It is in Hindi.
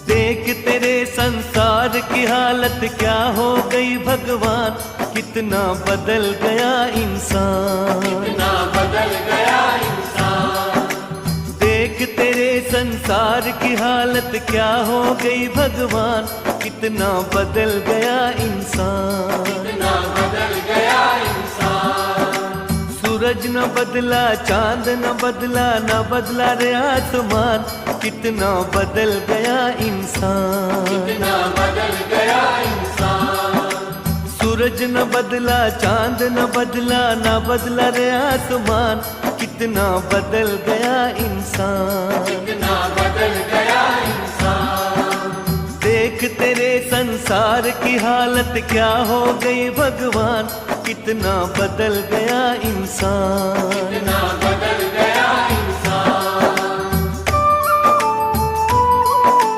देख तेरे संसार की हालत क्या हो गई भगवान, कितना बदल गया इंसान, कितना बदल गया इंसान। देख तेरे संसार की हालत क्या हो गई भगवान, कितना बदल गया इंसान, कितना बदल गया इंसान। सूरज न बदला, चांद न बदला, न बदला रे आसमान, कितना बदल गया इंसान, कितना बदल गया इंसान। सूरज न बदला, चांद न बदला, न बदला रे आसमान, कितना बदल गया इंसान, कितना बदल गया इंसान। देख तेरे संसार की हालत क्या हो गई भगवान, कितना बदल गया इंसान, कितना बदल